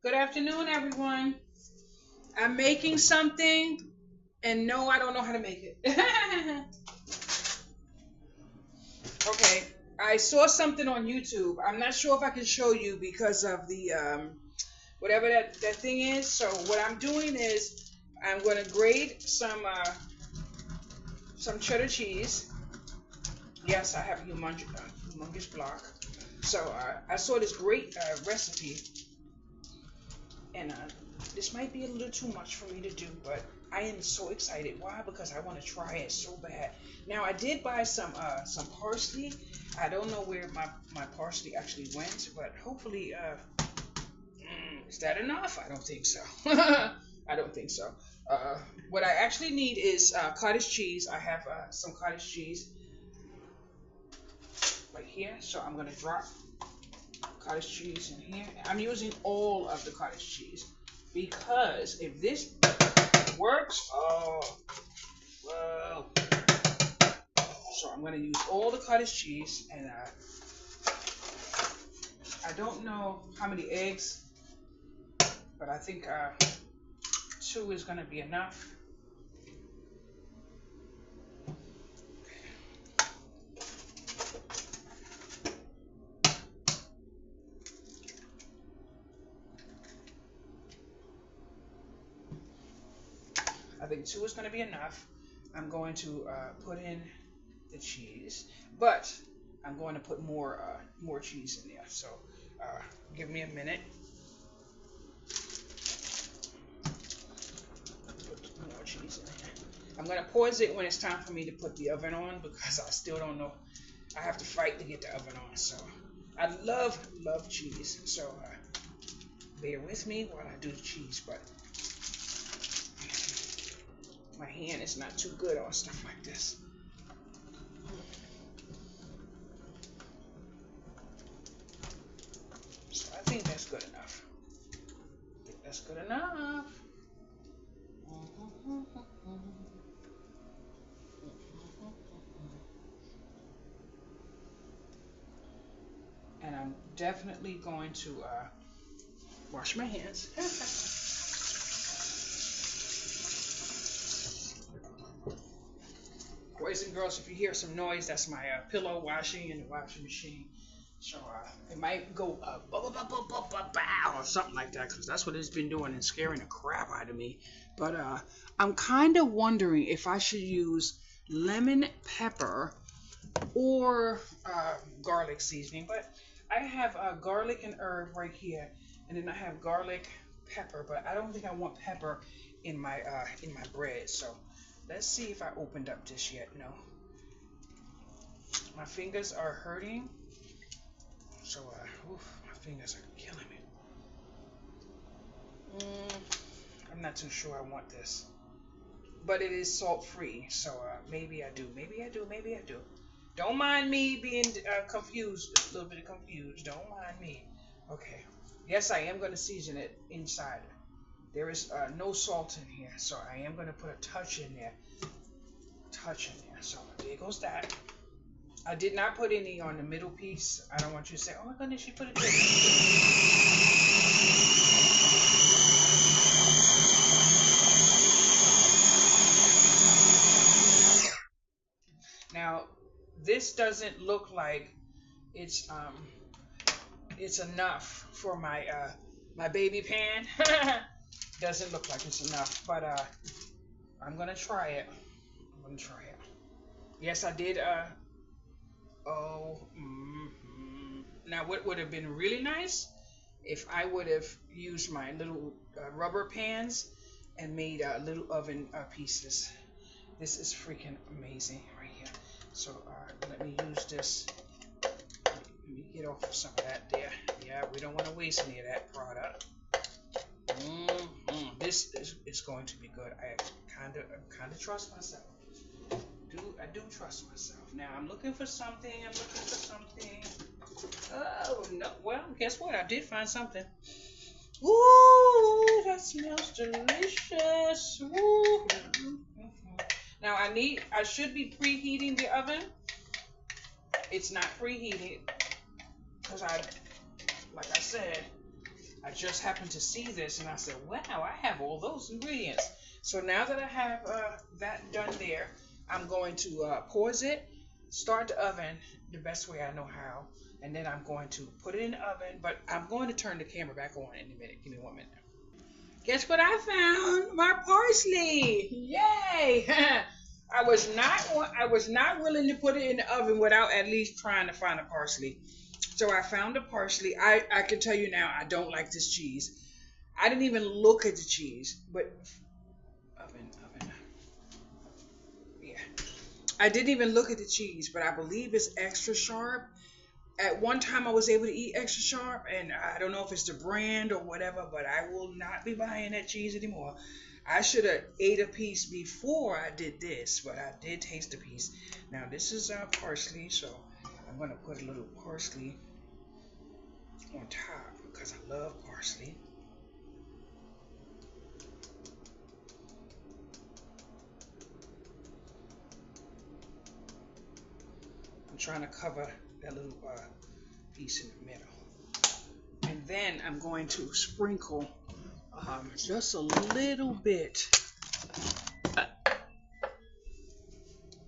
Good afternoon, everyone. I'm making something, and no, I don't know how to make it. Okay, I saw something on YouTube. I'm not sure if I can show you because of the whatever that thing is. So what I'm doing is I'm going to grate some cheddar cheese. Yes, I have a humongous block. So I saw this great recipe, and this might be a little too much for me to do, but I am so excited. Why? Because I want to try it so bad. Now I did buy some parsley. I don't know where my parsley actually went, but hopefully is that enough? I don't think so. I don't think so. What I actually need is cottage cheese. I have some cottage cheese right here, so I'm gonna drop cottage cheese in here. I'm using all of the cottage cheese because if this works, oh, well. So I'm going to use all the cottage cheese, and I don't know how many eggs, but I think two is going to be enough. I think two is going to be enough. I'm going to put in the cheese, but I'm going to put more cheese in there. So give me a minute. Put more cheese in there. I'm going to pause it when it's time for me to put the oven on because I still don't know. I have to fight to get the oven on. So I love cheese. So bear with me while I do the cheese, but my hand is not too good on stuff like this. So I think that's good enough. I think that's good enough. And I'm definitely going to wash my hands. Boys and girls, if you hear some noise, that's my pillow washing in the washing machine. So it might go or something like that because that's what it's been doing and scaring the crap out of me. But I'm kind of wondering if I should use lemon pepper or garlic seasoning. But I have garlic and herb right here, and then I have garlic pepper. But I don't think I want pepper in my bread. So let's see if I opened up this yet. No, my fingers are hurting. So my fingers are killing me. I'm not too sure I want this, but it is salt free. So maybe I do. Maybe I do. Maybe I do. Don't mind me being confused, a little bit confused. Don't mind me. Okay. Yes, I am going to season it inside. There is no salt in here, so I am going to put a touch in there. Touch in there. So there goes that. I did not put any on the middle piece. I don't want you to say, oh my goodness, she put it there. Now, this doesn't look like it's it's enough for my baby pan. Doesn't look like it's enough, but I'm gonna try it. I'm gonna try it. Yes, I did. Oh, now what would have been really nice if I would have used my little rubber pans and made little oven pieces. This is freaking amazing right here. So let me use this. Let me get off some of that there. Yeah, we don't want to waste any of that product. This is going to be good. I kind of trust myself. I do trust myself. Now I'm looking for something. I'm looking for something. Oh no! Well, guess what? I did find something. Ooh, that smells delicious. Ooh. Now I should be preheating the oven. It's not preheated because like I said, I just happened to see this and I said, wow, I have all those ingredients. So now that I have that done there, I'm going to pause it, start the oven the best way I know how, and then I'm going to put it in the oven, but I'm going to turn the camera back on in a minute. Give me 1 minute. Guess what I found? My parsley. Yay! I was not willing to put it in the oven without at least trying to find a parsley. So I found the parsley. I can tell you now I don't like this cheese. I didn't even look at the cheese, but oven. Yeah. I didn't even look at the cheese, but I believe it's extra sharp. At one time I was able to eat extra sharp, and I don't know if it's the brand or whatever, but I will not be buying that cheese anymore. I should have ate a piece before I did this, but I did taste a piece. Now this is parsley, so I'm gonna put a little parsley on top because I love parsley. I'm trying to cover that little piece in the middle. And then I'm going to sprinkle just a little bit.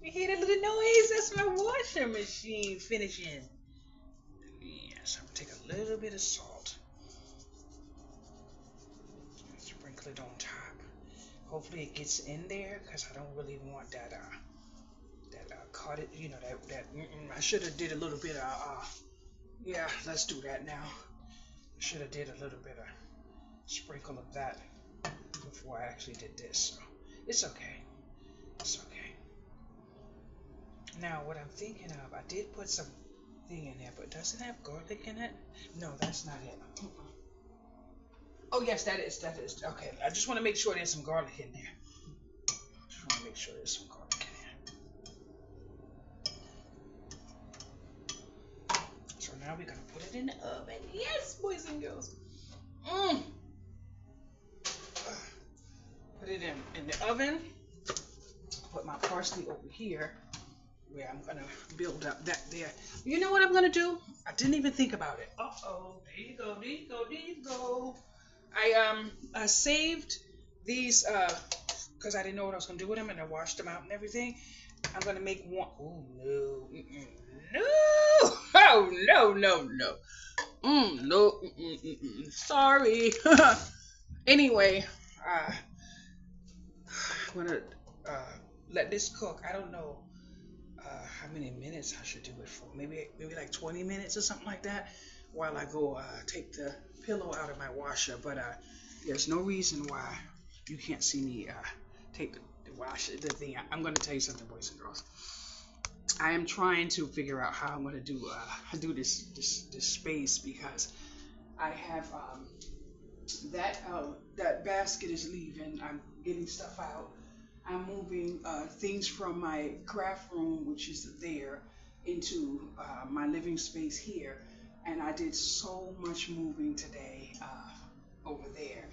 You hear that little noise? That's my washing machine finishing. Yes, I'm going to take a little bit of salt. Sprinkle it on top. Hopefully it gets in there because I don't really want that caught it, I should have did a little bit of yeah, let's do that now. I should have did a little bit of sprinkle of that before I actually did this. So it's okay. It's okay. Now what I'm thinking of, I did put some thing in there, but does it have garlic in it? No, that's not it. Oh yes, that is. Okay, I just want to make sure there's some garlic in there. Just want to make sure there's some garlic in there. So now we're gonna put it in the oven. Yes, boys and girls. Put it in the oven. Put my parsley over here, where I'm gonna build up that there. You know what I'm gonna do? I didn't even think about it. There you go, there you go, there you go. I saved these because I didn't know what I was gonna do with them, and I washed them out and everything. I'm gonna make one. Oh no, no! Oh no, no, no. No. Sorry. Anyway, I'm gonna let this cook. I don't know how many minutes I should do it for. Maybe like 20 minutes or something like that, while I go take the pillow out of my washer. But there's no reason why you can't see me take the thing out. I'm going to tell you something, boys and girls. I am trying to figure out how I'm going to do this space, because I have that basket is leaving. I'm getting stuff out. I'm moving things from my craft room, which is there, into my living space here. And I did so much moving today over there.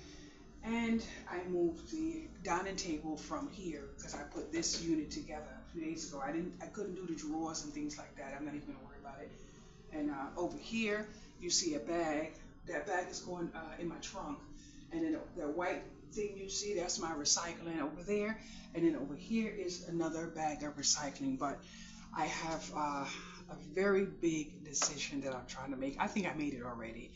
And I moved the dining table from here because I put this unit together a few days ago. I couldn't do the drawers and things like that. I'm not even gonna worry about it. And over here you see a bag. That bag is going in my trunk. And then the white thing you see, that's my recycling over there. And then over here is another bag of recycling. But I have a very big decision that I'm trying to make. I think I made it already.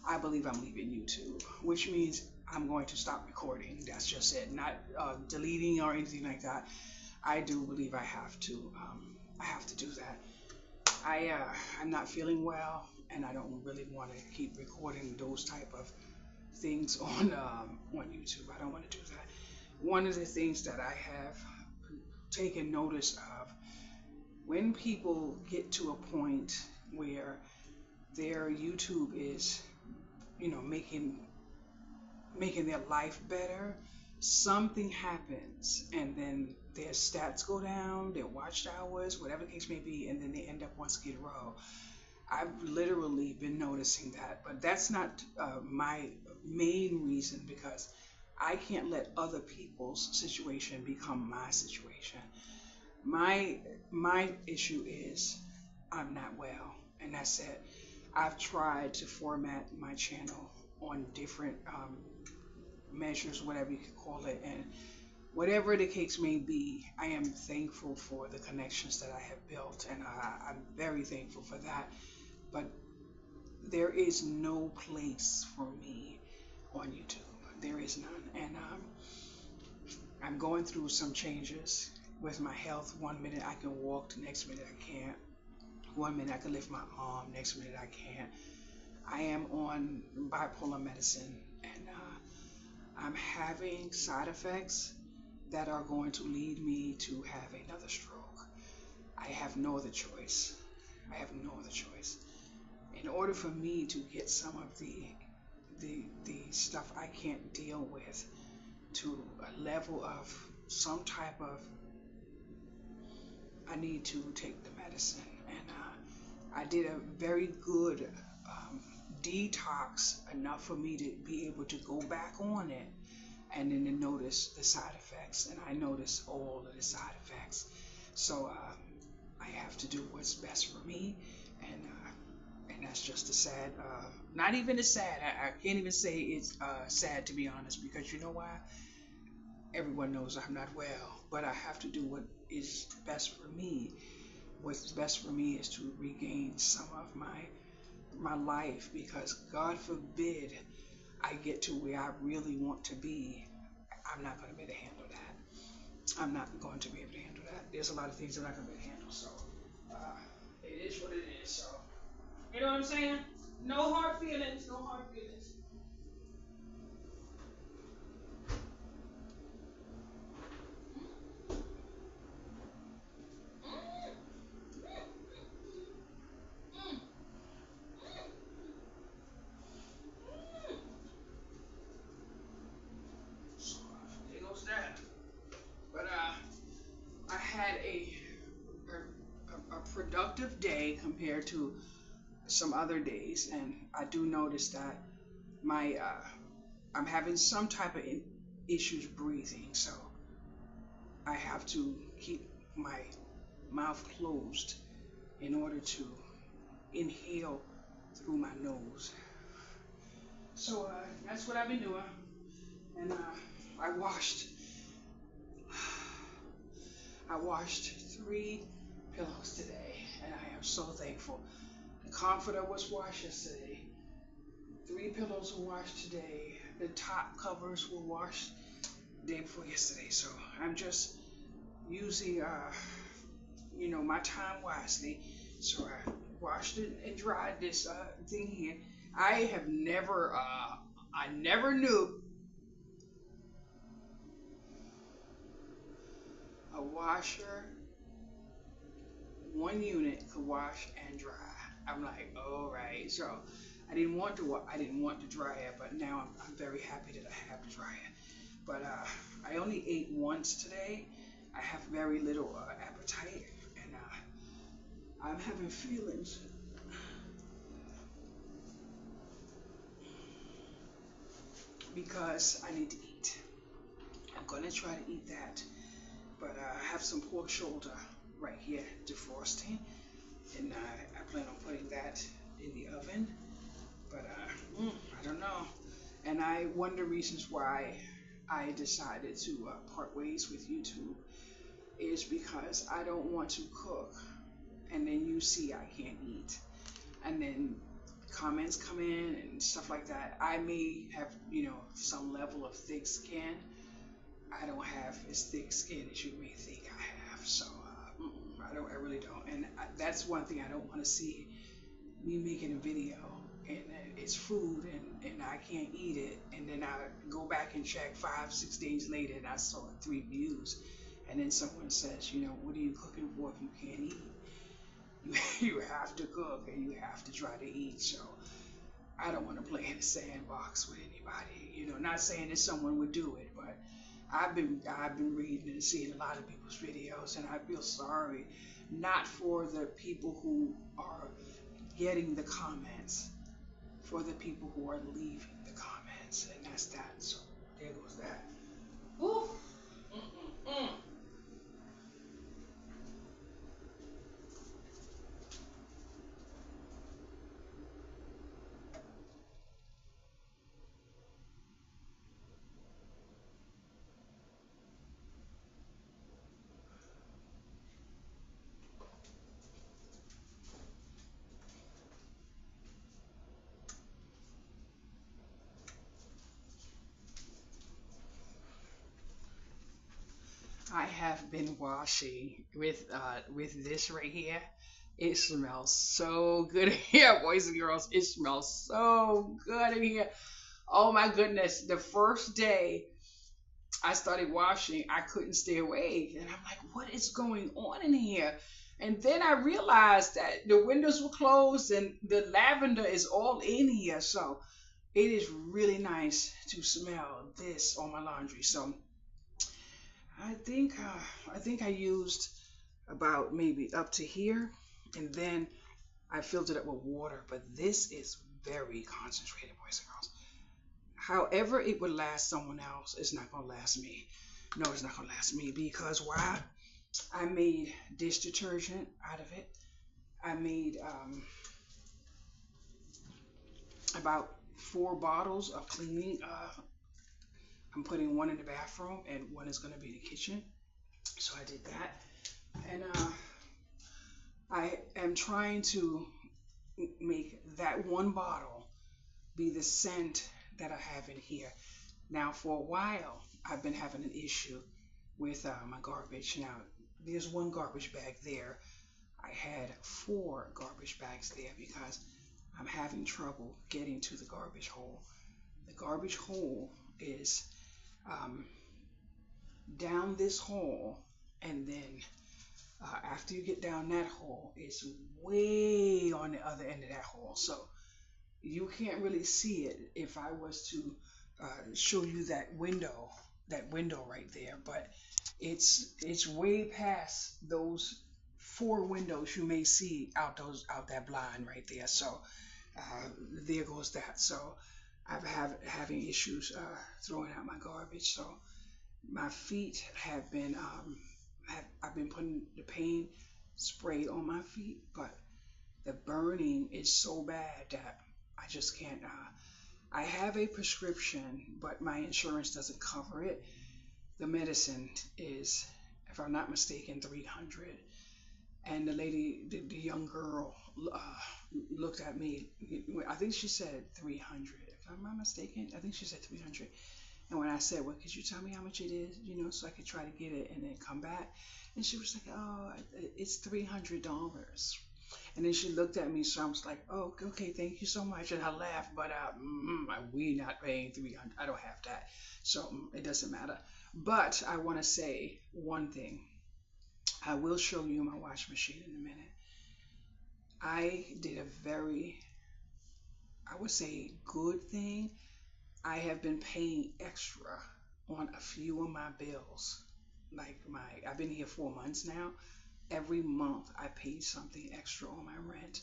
I believe I'm leaving YouTube, which means I'm going to stop recording. That's just it. Not deleting or anything like that. I do believe I have to do that. I'm not feeling well, and I don't really want to keep recording those type of things on YouTube. I don't want to do that. One of the things that I have taken notice of, when people get to a point where their YouTube is, making their life better, something happens, and then their stats go down, their watch hours, whatever the case may be, and then they end up on Skid Row. I've literally been noticing that, but that's not my main reason, because I can't let other people's situation become my situation. My issue is I'm not well, and that's it. I've tried to format my channel on different measures, whatever you could call it, and whatever the case may be, I am thankful for the connections that I have built, and I'm very thankful for that. But there is no place for me on YouTube. There is none, and I'm going through some changes with my health. One minute I can walk, the next minute I can't. One minute I can lift my arm, next minute I can't. I am on bipolar medicine, and I'm having side effects that are going to lead me to have another stroke. I have no other choice. I have no other choice. In order for me to get some of the stuff I can't deal with to a level of some type of, I need to take the medicine. And I did a very good detox, enough for me to be able to go back on it and then to notice the side effects. And I noticed all of the side effects. So I have to do what's best for me. And that's just a sad, not even a sad, I can't even say it's sad, to be honest, because you know why? Everyone knows I'm not well, but I have to do what is best for me. What's best for me is to regain some of my life, because God forbid I get to where I really want to be. I'm not going to be able to handle that. I'm not going to be able to handle that. There's a lot of things that I'm not going to be able to handle, so it is what it is. So, you know what I'm saying? No hard feelings, no hard feelings. So, there goes that. But I had a productive day compared to some other days, and I do notice that my I'm having some type of issues breathing, so I have to keep my mouth closed in order to inhale through my nose. So that's what I've been doing, and I washed I washed 3 pillows today, and I am so thankful. The comforter was washed yesterday. 3 pillows were washed today. The top covers were washed the day before yesterday. So I'm just using, my time wisely. So I washed it and dried this thing here. I never knew a washer, one unit could wash and dry. I'm like, all right. So I didn't want to dry it, but now I'm very happy that I have the dryer. But I only ate once today. I have very little appetite, and I'm having feelings because I need to eat. I'm gonna try to eat that, but I have some pork shoulder right here defrosting, and I plan on putting that in the oven. But I don't know, and one of the reasons why I decided to part ways with YouTube is because I don't want to cook, and then you see I can't eat, and then comments come in and stuff like that. I may have, some level of thick skin. I don't have as thick skin as you may think I have, so I really don't, and that's one thing I don't want to see, me making a video and it's food and I can't eat it, and then I go back and check 5-6 days later and I saw 3 views, and then someone says, what are you cooking for if you can't eat? You have to cook and you have to try to eat. So I don't want to play in the sandbox with anybody. Not saying that someone would do it, but I've been reading and seeing a lot of people's videos, and I feel sorry, not for the people who are getting the comments, for the people who are leaving the comments, and that's that. So there goes that. Ooh. Mm-mm-mm. I have been washing with this right here. It smells so good in here, boys and girls. It smells so good in here. Oh my goodness. The first day I started washing, I couldn't stay awake. And I'm like, what is going on in here? And then I realized that the windows were closed and the lavender is all in here. So it is really nice to smell this on my laundry. So I think I used about maybe up to here, and then I filled it up with water. But this is very concentrated, boys and girls. However, it would last someone else, it's not gonna last me. No, it's not gonna last me because why? I made dish detergent out of it. I made about 4 bottles of cleaning. I'm putting one in the bathroom and one is gonna be in the kitchen. So I did that, and I am trying to make that one bottle be the scent that I have in here. Now, for a while, I've been having an issue with my garbage. Now, there's one garbage bag there. I had 4 garbage bags there because I'm having trouble getting to the garbage hole. The garbage hole is um, down this hall, and then after you get down that hole, it's way on the other end of that hole. So you can't really see it if I was to show you that window right there. But it's way past those 4 windows you may see out that blind right there. So there goes that. So having issues throwing out my garbage. So my feet have been I've been putting the pain spray on my feet, but the burning is so bad that I just can't. I have a prescription, but my insurance doesn't cover it. The medicine is, if I'm not mistaken, 300. And the lady, the young girl, looked at me. I think she said 300. If I'm not mistaken, I think she said 300. And when I said, "Well, could you tell me how much it is, so I could try to get it and then come back?" And she was like, "Oh, it's $300." And then she looked at me, so I was like, "Oh, okay, thank you so much." And I laughed, but we not paying 300. I don't have that, so it doesn't matter. But I want to say one thing. I will show you my wash machine in a minute. I did a very, I would say, good thing. I have been paying extra on a few of my bills. I've been here 4 months now. Every month I paid something extra on my rent.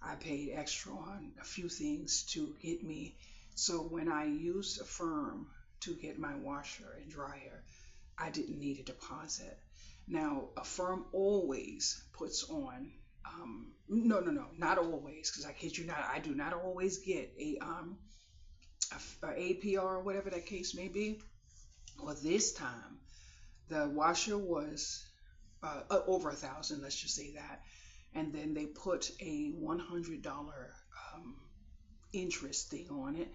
I paid extra on a few things to get me. So when I used a firm to get my washer and dryer, I didn't need a deposit. Now, a firm always puts on, no, not always, because I kid you not, I do not always get a APR or whatever that case may be. Well, this time the washer was over 1,000, let's just say that, and then they put a $100 interest thing on it,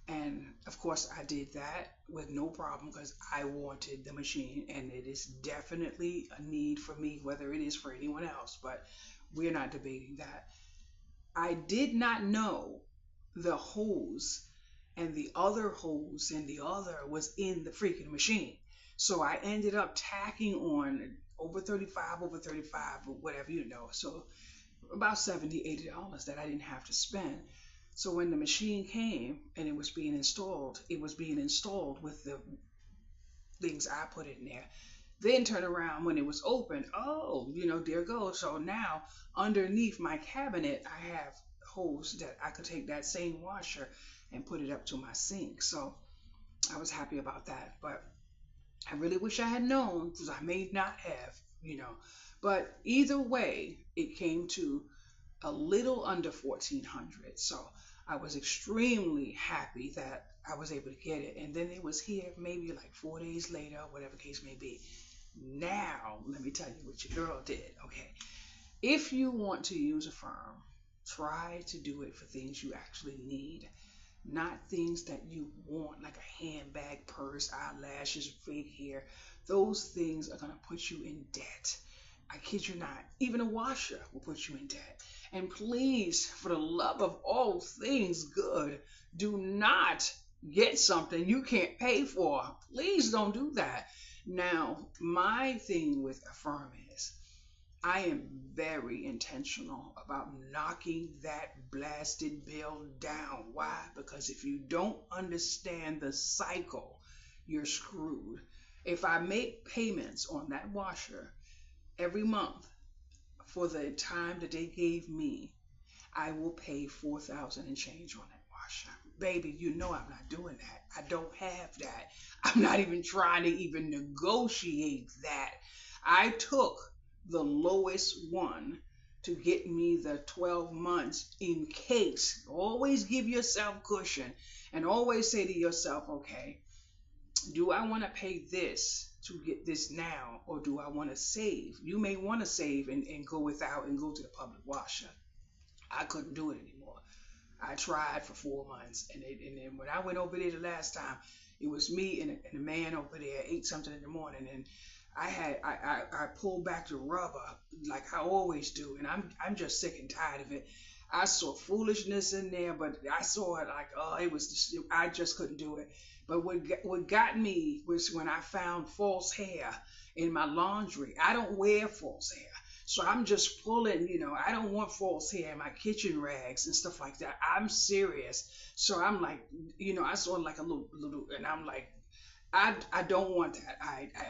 and of course I did that with no problem because I wanted the machine, and it is definitely a need for me, whether it is for anyone else, but we're not debating that. I did not know the hose and the other hose and the other was in the freaking machine. So I ended up tacking on over 35, or whatever, So about $70, $80 that I didn't have to spend. So when the machine came and it was being installed with the things I put in there. Then turn around when it was open. Oh, there goes. So now underneath my cabinet, I have hose that I could take that same washer and put it up to my sink. So I was happy about that. But I really wish I had known because I may not have. But either way, it came to a little under 1,400. So I was extremely happy that I was able to get it. And then it was here maybe like 4 days later, whatever case may be. Now, let me tell you what your girl did. Okay. If you want to use a firm, try to do it for things you actually need. not things that you want, like a handbag, purse, eyelashes, fake hair. Those things are going to put you in debt. I kid you not. Even a washer will put you in debt. And please, for the love of all things good, do not get something you can't pay for. Please don't do that. Now, my thing with Affirm is I am very intentional about knocking that blasted bill down. Why? Because if you don't understand the cycle, you're screwed. If I make payments on that washer every month for the time that they gave me, I will pay 4,000 and change on that washer. Baby, you know I'm not doing that. I don't have that. I'm not even trying to even negotiate that. I took the lowest one to get me the 12 months in case. Always give yourself cushion and always say to yourself, okay, do I want to pay this to get this now, or do I want to save? You may want to save and go without and go to the public washer. I couldn't do it anymore. I tried for 4 months, and then when I went over there the last time, it was me and a man over there ate something in the morning, and I pulled back the rubber like I always do, and I'm just sick and tired of it. I saw foolishness in there, but I saw it like, oh, it was just, I just couldn't do it. But what got me was when I found false hair in my laundry. I don't wear false hair. So I'm just pulling, I don't want false hair in my kitchen rags and stuff like that. I'm serious. So I'm like, I saw like a little, and I'm like, I don't want that.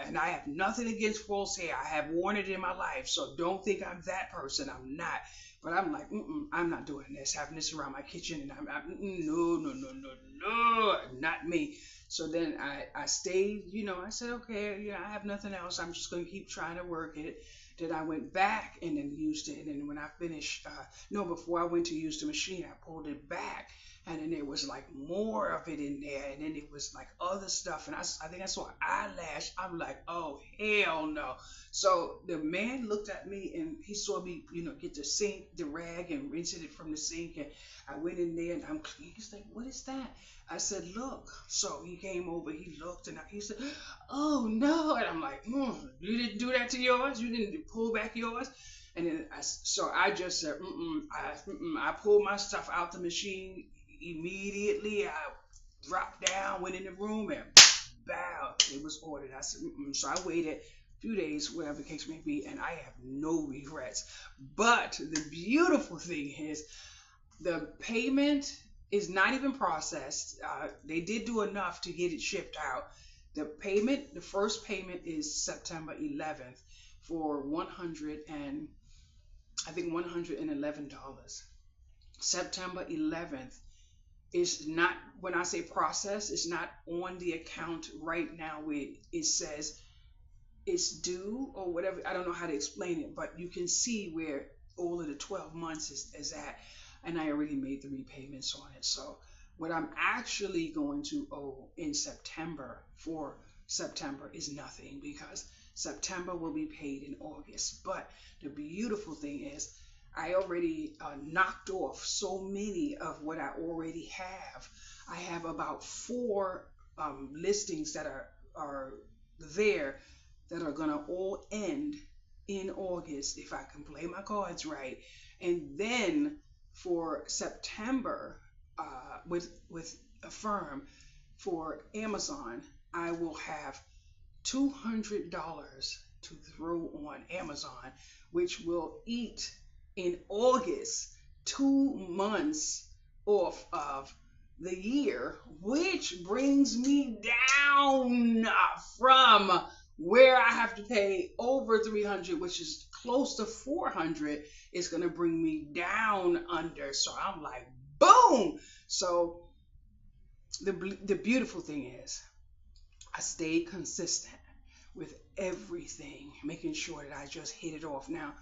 And I have nothing against false hair. I have worn it in my life. So don't think I'm that person. I'm not. But I'm like, I'm not doing this, having this around my kitchen. And no, not me. So then I stayed, I said, okay, I have nothing else. I'm just going to keep trying to work it. Then I went back and then used it. And then when I finished, before I went to use the machine, I pulled it back. And then there was like more of it in there. And then it was like other stuff. And I think I saw an eyelash. I'm like, oh, hell no. So the man looked at me and he saw me, get the rag and rinse it from the sink. And I went in there and I'm clean. He's like, what is that? I said, look. So he came over, he looked, and he said, oh no. And I'm like, you didn't do that to yours? You didn't pull back yours? And then I just said, I pulled my stuff out the machine immediately. I dropped down, went in the room, and bow, it was ordered. I said, So I waited a few days, whatever the case may be, and I have no regrets. But the beautiful thing is the payment is not even processed. They did do enough to get it shipped out. The first payment is September 11th for $111. September 11th is not, when I say process, it's not on the account right now where it says it's due or whatever. I don't know how to explain it, but you can see where all of the 12 months is at. And I already made the repayments on it. So what I'm actually going to owe in September for September is nothing, because September will be paid in August. But the beautiful thing is I already knocked off so many of what I already have. I have about 4 listings that are there that are going to all end in August if I can play my cards right. And then for September, with Affirm for Amazon, I will have $200 to throw on Amazon, which will eat in August 2 months off of the year, which brings me down from where I have to pay over $300, which is close to $400, is going to bring me down under. So I'm like, boom. So the beautiful thing is I stayed consistent with everything, making sure that I just hit it off. Now,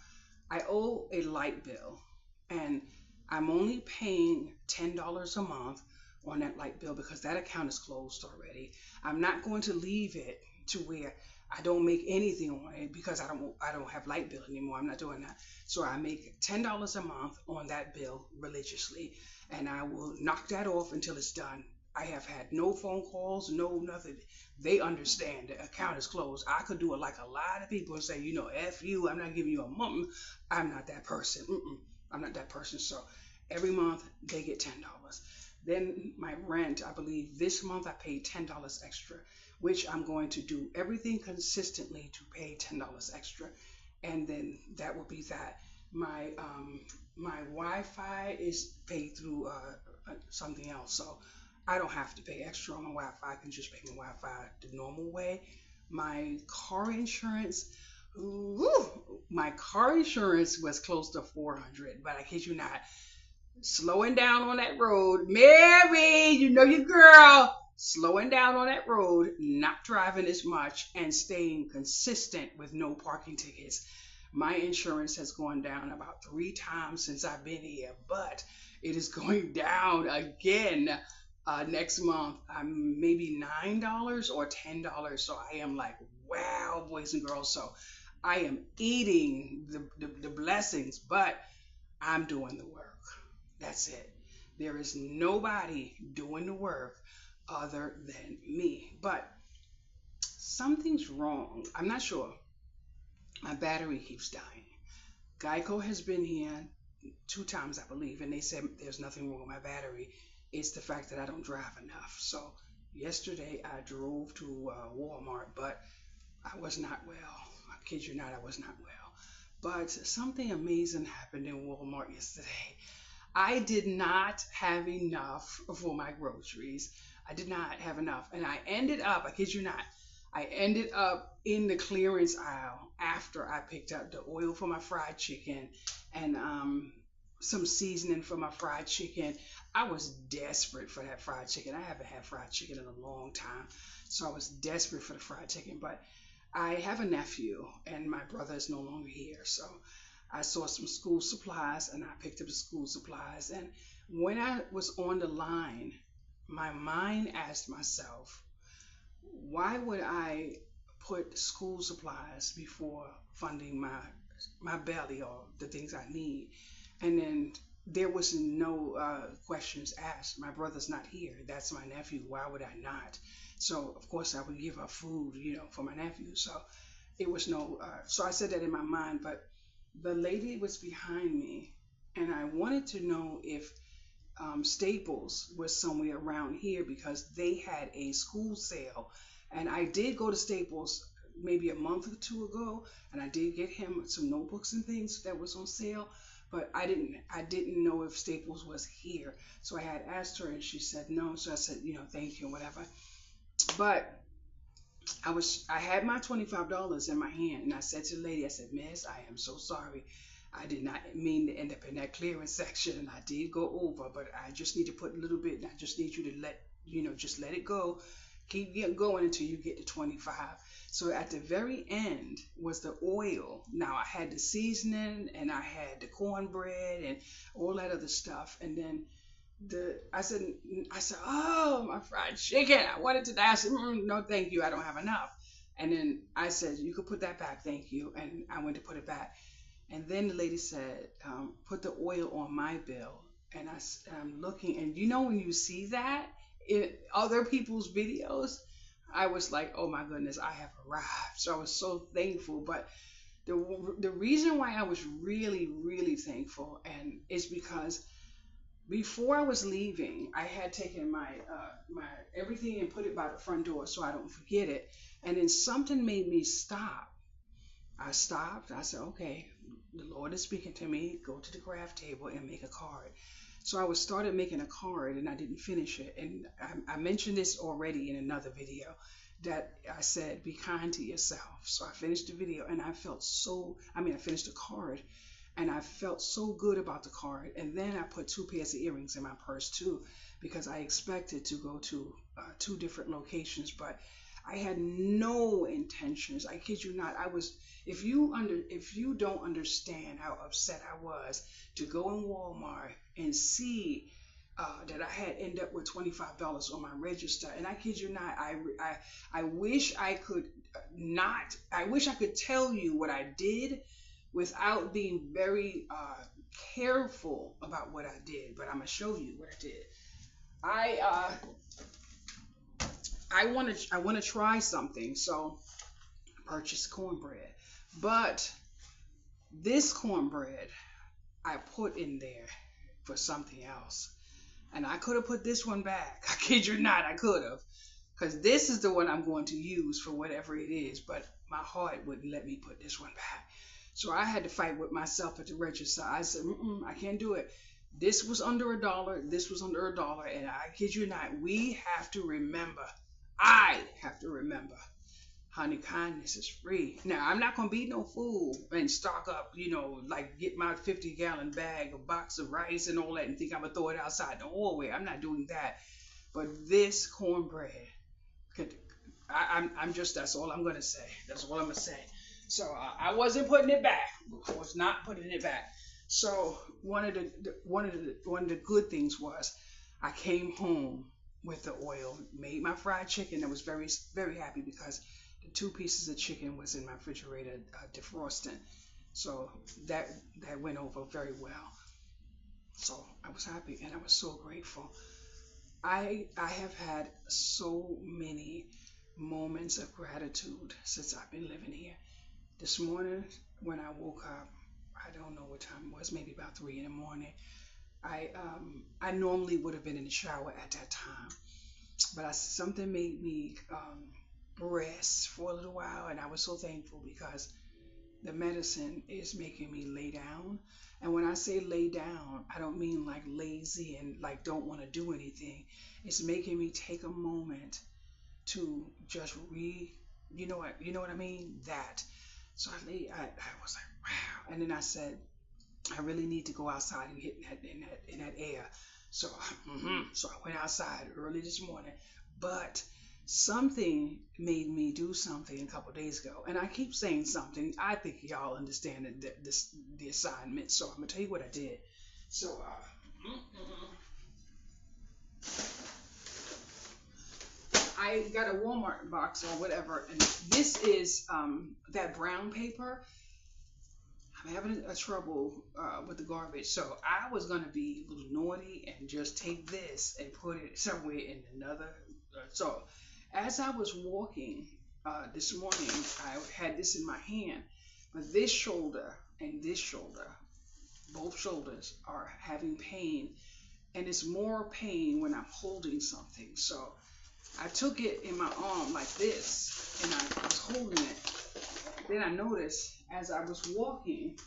I owe a light bill, and I'm only paying $10 a month on that light bill because that account is closed already. I'm not going to leave it to where I don't make anything on it because I don't have light bill anymore. I'm not doing that. So I make $10 a month on that bill religiously, and I will knock that off until it's done. I have had no phone calls, no nothing. They understand the account is closed. I could do it like a lot of people and say, F you, I'm not giving you a month. I'm not that person. I'm not that person. So every month they get $10. Then my rent, I believe this month I paid $10 extra, which I'm going to do everything consistently to pay $10 extra, and then that will be that. My Wi-Fi is paid through something else, so I don't have to pay extra on my Wi-Fi. I can just pay my Wi-Fi the normal way. My car insurance, woo, my car insurance was close to 400, but I kid you not, slowing down on that road. Mary, you know your girl. Slowing down on that road, not driving as much, and staying consistent with no parking tickets. My insurance has gone down about 3 times since I've been here, but it is going down again next month. Maybe $9 or $10. So I am like, wow, boys and girls. So I am eating the blessings, but I'm doing the work. That's it. There is nobody doing the work other than me. But something's wrong. I'm not sure. My battery keeps dying. Geico has been here 2 times, I believe, and they said there's nothing wrong with my battery. It's the fact that I don't drive enough. So yesterday I drove to Walmart, but I was not well. I kid you not, I was not well. But something amazing happened in Walmart yesterday. I did not have enough for my groceries. I did not have enough. And I ended up, I kid you not, I ended up in the clearance aisle after I picked up the oil for my fried chicken and some seasoning for my fried chicken. I was desperate for that fried chicken. I haven't had fried chicken in a long time. So I was desperate for the fried chicken. But I have a nephew, and my brother is no longer here. So I saw some school supplies and I picked up the school supplies. And when I was on the line, my mind asked myself, why would I put school supplies before funding my belly or the things I need? And then there was no questions asked. My brother's not here. That's my nephew. Why would I not? So of course I would give her food, for my nephew. So it was no. So I said that in my mind, but the lady was behind me, and I wanted to know if Staples was somewhere around here because they had a school sale. And I did go to Staples maybe a month or two ago, and I did get him some notebooks and things that was on sale. But I didn't know if Staples was here. So I had asked her, and she said no. So I said, thank you and whatever. But I had my $25 in my hand, and I said to the lady, I said, Miss, I am so sorry. I did not mean to end up in that clearance section, and I did go over, but I just need to put a little bit, and I just need you to just let it go. Keep going until you get to 25. So at the very end was the oil. Now I had the seasoning, and I had the cornbread, and all that other stuff, and then I said, oh, my fried chicken. I wanted to die. I said, no, thank you. I don't have enough. And then I said, you could put that back. Thank you. And I went to put it back. And then the lady said, put the oil on my bill. And I'm looking, and when you see that in other people's videos, I was like, oh my goodness, I have arrived. So I was so thankful. But the reason why I was really, really thankful and is because before I was leaving, I had taken my everything and put it by the front door so I don't forget it. And then something made me stop. I stopped. I said, okay, the Lord is speaking to me. Go to the craft table and make a card. So I was started making a card and I didn't finish it. And I mentioned this already in another video that I said, be kind to yourself. So I finished the video and I finished the card and I felt so good about the card. And then I put 2 pairs of earrings in my purse too, because I expected to go to 2 different locations, but I had no intentions. I kid you not. If you don't understand how upset I was to go in Walmart and see that I had ended up with $25 on my register. And I kid you not, I wish I could not, I wish I could tell you what I did without being very careful about what I did. But I'm gonna show you what I did. I I want to try something, so I purchased cornbread. But this cornbread I put in there for something else. And I could have put this one back. I kid you not, I could have. Because this is the one I'm going to use for whatever it is. But my heart wouldn't let me put this one back. So I had to fight with myself at the register. I said, I can't do it. This was under $1. This was under $1. And I kid you not, we have to remember. I have to remember. Honey, kindness is free. Now, I'm not going to be no fool and stock up, like get my 50-gallon bag, a box of rice and all that and think I'm going to throw it outside the hallway. I'm not doing that. But this cornbread, I'm just, that's all I'm going to say. That's all I'm going to say. So I wasn't putting it back. I was not putting it back. So one of the good things was I came home with the oil, made my fried chicken. I was very, very happy because the 2 pieces of chicken was in my refrigerator defrosting. So that went over very well. So I was happy and I was so grateful. I have had so many moments of gratitude since I've been living here. This morning when I woke up, I don't know what time it was, maybe about 3 in the morning. I normally would have been in the shower at that time, but something made me rest for a little while, and I was so thankful because the medicine is making me lay down. And when I say lay down, I don't mean like lazy and like don't want to do anything. It's making me take a moment to just you know what I mean? That. So I was like, wow. And then I said, I really need to go outside and get in that air. So so I went outside early this morning, but something made me do something a couple days ago, and I keep saying something. I think y'all understand the assignment, so I'm gonna tell you what I did. So I got a Walmart box or whatever, and this is that brown paper. I'm having a trouble with the garbage, so I was gonna be a little naughty and just take this and put it somewhere in another. So as I was walking this morning, I had this in my hand, but this shoulder and this shoulder, both shoulders are having pain, and it's more pain when I'm holding something. So I took it in my arm like this, and I was holding it. Then I noticed as I was walking,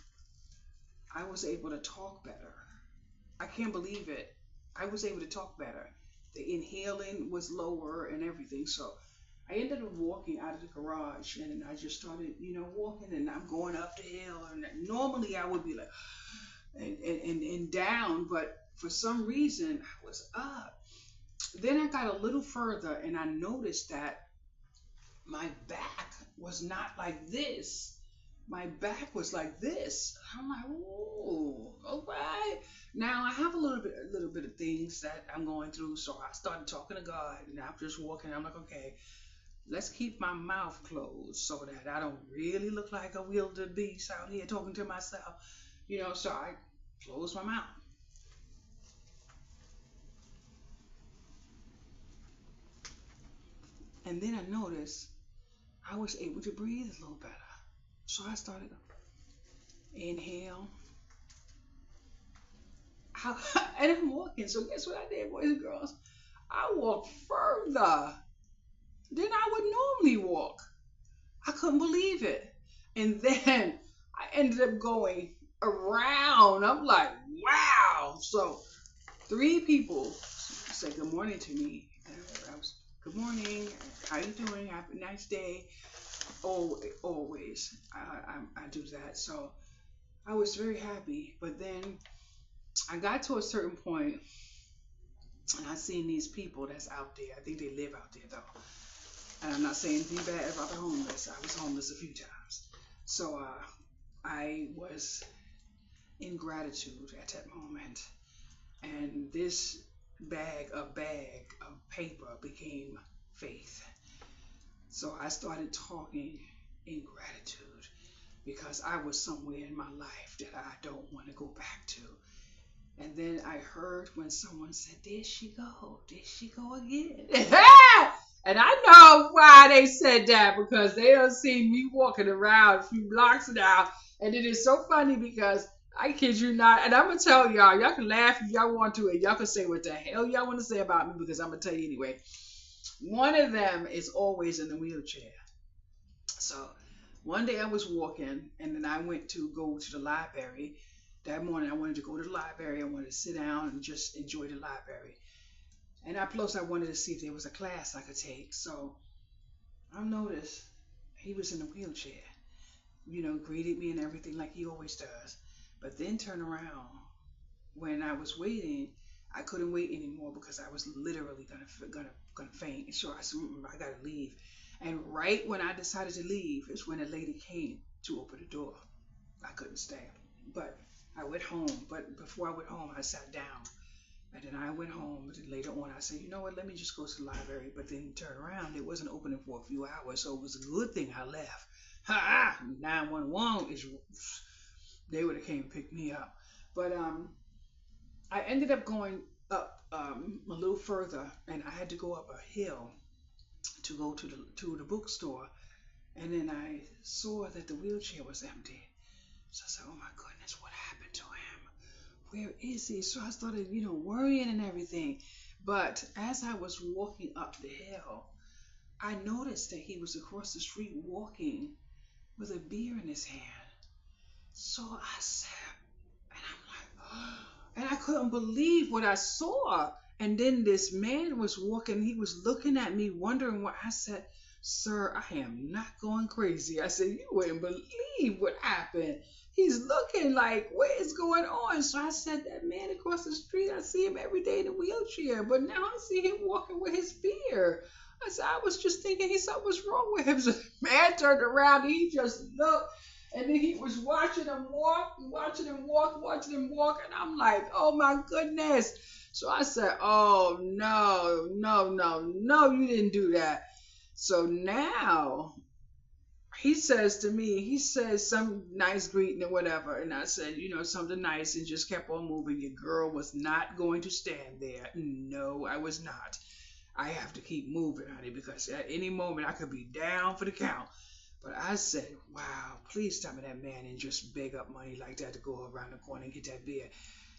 I was able to talk better. I can't believe it. I was able to talk better. The inhaling was lower and everything. So I ended up walking out of the garage, and I just started, walking, and I'm going up the hill. And normally I would be like, and down, but for some reason I was up. Then I got a little further, and I noticed that my back was not like this. My back was like this. I'm like, oh, okay. Now I have a little bit of things that I'm going through. So I started talking to God, and I'm just walking. I'm like, okay, let's keep my mouth closed so that I don't really look like a wildebeest beast out here talking to myself. So I closed my mouth. And then I noticed I was able to breathe a little better. So I started inhale. And I'm walking. So guess what I did, boys and girls? I walked further than I would normally walk. I couldn't believe it. And then I ended up going around. I'm like, wow. So 3 people said good morning to me. And I was, good morning. How you doing? Have a nice day. Always. I do that. So I was very happy. But then I got to a certain point, and I seen these people that's out there. I think they live out there though. And I'm not saying anything bad about the homeless. I was homeless a few times. So I was in gratitude at that moment. And this bag of paper became faith. So I started talking in gratitude because I was somewhere in my life that I don't want to go back to. And then I heard when someone said, there she go, there she go again. And I know why they said that because they don't see me walking around a few blocks now. And it is so funny because I kid you not, and I'm gonna tell y'all can laugh if y'all want to, and y'all can say what the hell y'all want to say about me because I'm gonna tell you anyway. One of them is always in the wheelchair. So one day I was walking, and then I went to go to the library. That morning I wanted to go to the library. I wanted to sit down and just enjoy the library. And I wanted to see if there was a class I could take. So I noticed he was in a wheelchair, greeted me and everything like he always does. But then turned around when I was waiting. I couldn't wait anymore because I was literally gonna faint. So I said, I gotta leave. And right when I decided to leave is when a lady came to open the door. I couldn't stay, but I went home. But before I went home, I sat down. And then I went home. And later on, I said, you know what? Let me just go to the library. But then turn around. It wasn't opening for a few hours, so it was a good thing I left. Ha! 911 is. They would have came and picked me up. But I ended up going up a little further, and I had to go up a hill to go to the bookstore. And then I saw that the wheelchair was empty. So I said, oh my goodness, what happened to him? Where is he? So I started, worrying and everything. But as I was walking up the hill, I noticed that he was across the street walking with a beer in his hand. So I said, and I'm like, oh, and I couldn't believe what I saw. And then this man was walking, he was looking at me, wondering what I said. Sir, I am not going crazy. I said, you wouldn't believe what happened. He's looking like, what is going on? So I said, that man across the street, I see him every day in a wheelchair, but now I see him walking with his beer. I said, I was just thinking something was wrong with him. So the man turned around and he just looked. And then he was watching him walk, and I'm like, oh my goodness. So I said, oh no, you didn't do that. So now he says to me, some nice greeting or whatever. And I said, something nice, and just kept on moving. Your girl was not going to stand there. No, I was not. I have to keep moving, honey, because at any moment I could be down for the count. But I said, wow, please tell me that man didn't just beg up money like that to go around the corner and get that beer.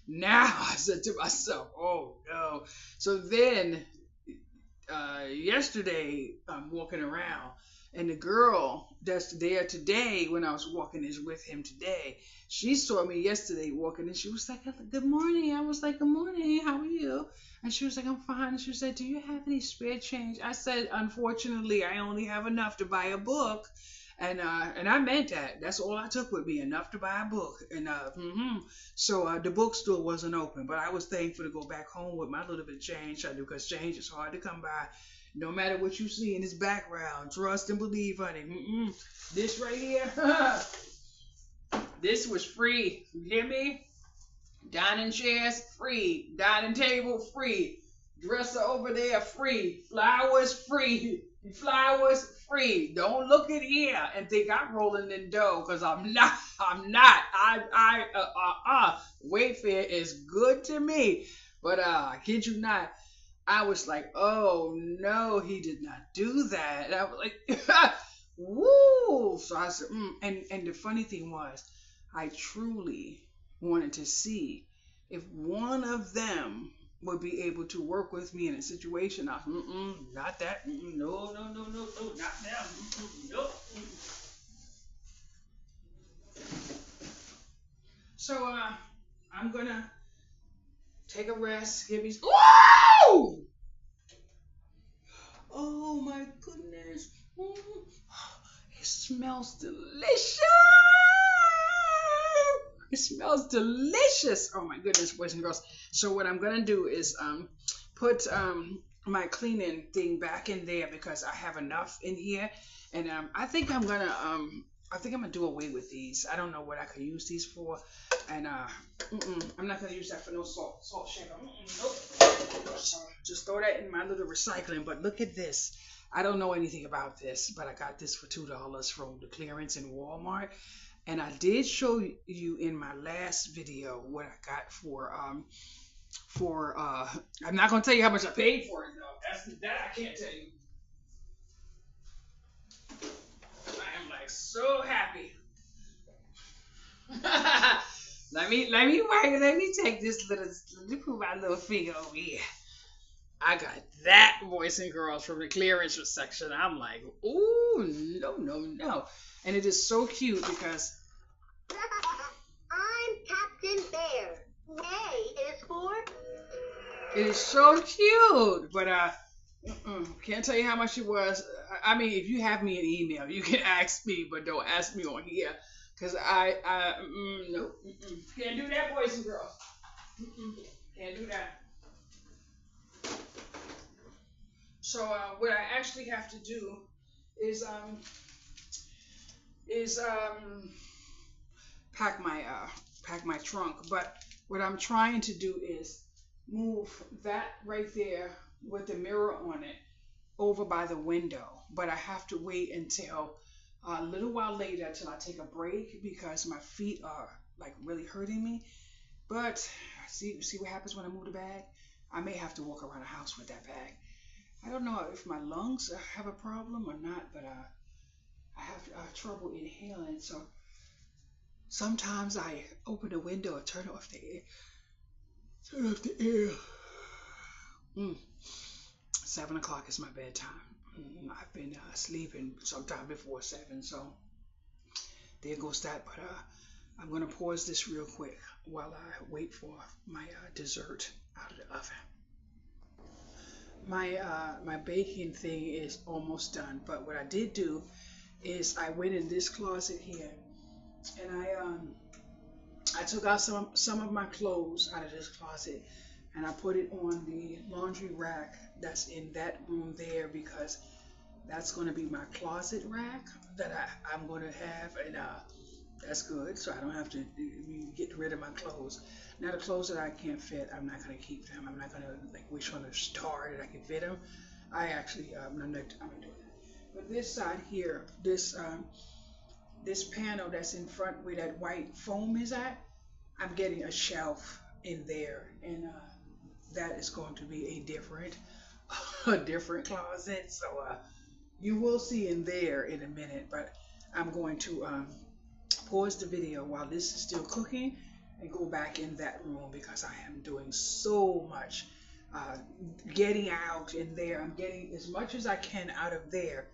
Now I said to myself, oh no. So then yesterday I'm walking around, and the girl that's there today when I was walking is with him today. She saw me yesterday walking, and she was like, good morning. I was like, good morning, how are you? And she was like, I'm fine. And she said, do you have any spare change? I said, unfortunately, I only have enough to buy a book. And I meant that. That's all I took with me, enough to buy a book. And so the bookstore wasn't open, but I was thankful to go back home with my little bit of change, because change is hard to come by. No matter what you see in this background, trust and believe, honey. This right here, this was free. You hear me? Dining chairs, free. Dining table, free. Dresser over there, free. Flowers, free. Flowers, free. Don't look in here and think I'm rolling in dough, because I'm not. Wayfair is good to me. But I kid you not, I was like, oh no, he did not do that. And I was like, woo. So I said, and the funny thing was, I truly wanted to see if one of them would be able to work with me in a situation. Not that. No, not them. Nope. So I'm gonna take a rest. Give me. Woo! Oh my goodness. It smells delicious. It smells delicious. Oh my goodness, boys and girls. So what I'm gonna do is put my cleaning thing back in there because I have enough in here, and I think I'm gonna I think I'm gonna do away with these. I don't know what I could use these for, and I'm not gonna use that for no salt shaker. Nope. So just throw that in my little recycling. But look at this. I don't know anything about this, but I got this for $2 from the clearance in Walmart, and I did show you in my last video what I got for I'm not gonna tell you how much I paid for it though. That I can't tell you. I am like so happy. let me take this little, let me put my little finger over here. I got that Boys and Girls from the clearance section. I'm like, ooh, no. And it is so cute because I'm Captain Bear. A is for... It is so cute. But can't tell you how much it was. I mean, if you have me an email, you can ask me, but don't ask me on here. Because no. Can't do that, boys and girls. Can't do that. So what I actually have to do is pack my trunk. But what I'm trying to do is move that right there with the mirror on it over by the window. But I have to wait until a little while later till I take a break because my feet are like really hurting me. But see what happens when I move the bag? I may have to walk around the house with that bag. I don't know if my lungs have a problem or not, but I have trouble inhaling. So sometimes I open the window and turn off the air. 7 o'clock is my bedtime. I've been sleeping sometime before 7, so there goes that. But I'm gonna pause this real quick while I wait for my dessert out of the oven. My baking thing is almost done, but what I did do is I went in this closet here and I took out some of my clothes out of this closet and I put it on the laundry rack that's in that room there because that's going to be my closet rack that I'm going to have, and that's good, so I don't have to get rid of my clothes. Now the clothes that I can't fit, I'm not going to keep them. I'm not going to like wish on a star that I can fit them. I actually I'm not doing that. But this side here, this panel that's in front where that white foam is at, I'm getting a shelf in there, and that is going to be a different closet. So you will see in there in a minute, but I'm going to pause the video while this is still cooking and go back in that room because I am doing so much getting out in there. I'm getting as much as I can out of there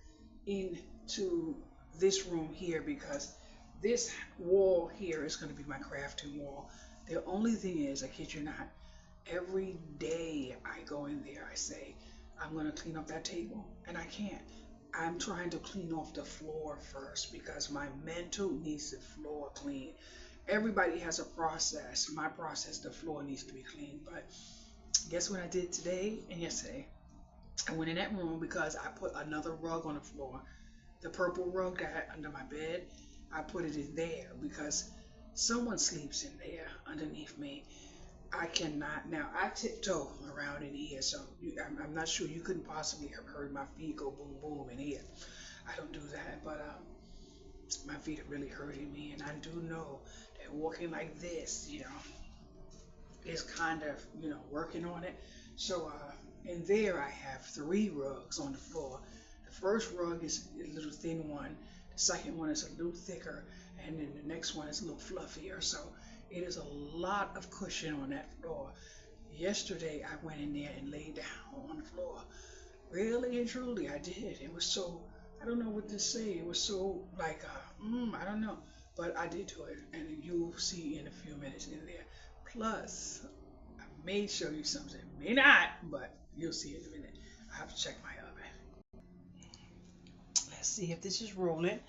into this room here because this wall here is going to be my crafting wall. The only thing is, I kid you not, every day I go in there, I say, I'm going to clean up that table, and I can't. I'm trying to clean off the floor first because my mental needs the floor clean. Everybody has a process. My process, the floor needs to be clean. But guess what I did today and yesterday? I went in that room because I put another rug on the floor. The purple rug that I had under my bed, I put it in there because someone sleeps in there underneath me. I cannot. Now, I tiptoe around in here, so I'm not sure you couldn't possibly have heard my feet go boom, boom in here. I don't do that, but my feet are really hurting me, and I do know that walking like this, is kind of, working on it. So in there, I have 3 rugs on the floor. The first rug is a little thin one. The second one is a little thicker, and then the next one is a little fluffier. So it is a lot of cushion on that floor. Yesterday, I went in there and laid down on the floor. Really and truly, I did. It was so, I don't know what to say. It was so like, I don't know. But I did do it, and you'll see in a few minutes in there. Plus, I may show you something. May not, but you'll see in a minute. I have to check my oven. Let's see if this is rolling.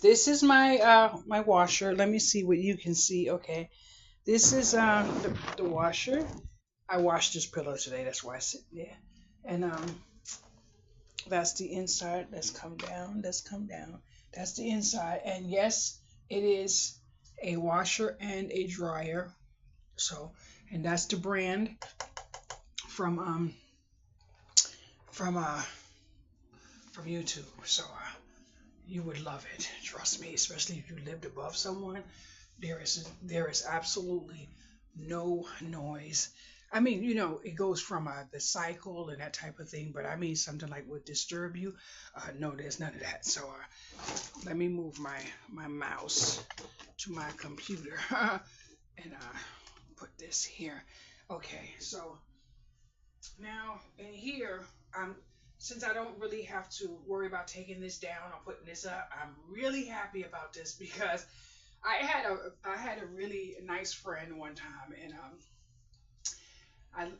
This is my my washer. Let me see what you can see. Okay, this is the washer. I washed this pillow today. That's why I sit there. And that's the inside. Let's come down. That's the inside. And yes, it is a washer and a dryer. So, and that's the brand from from uh from YouTube. So you would love it. Trust me, especially if you lived above someone. There is absolutely no noise. I mean, it goes from the cycle and that type of thing, but I mean something like would disturb you. No, there's none of that. So let me move my mouse to my computer and put this here. Okay, so now in here, since I don't really have to worry about taking this down or putting this up, I'm really happy about this because I had a really nice friend one time, and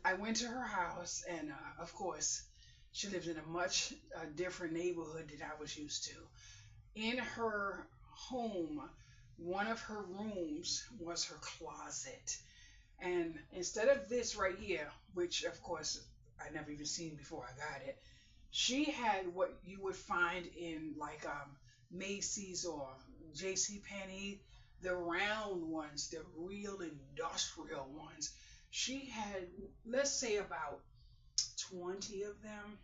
I went to her house, and of course, she lived in a much different neighborhood than I was used to. In her home, one of her rooms was her closet. And instead of this right here, which of course I never even seen before I got it, she had what you would find in like Macy's or J.C. Penney, the round ones, the real industrial ones. She had, let's say, about 20 of them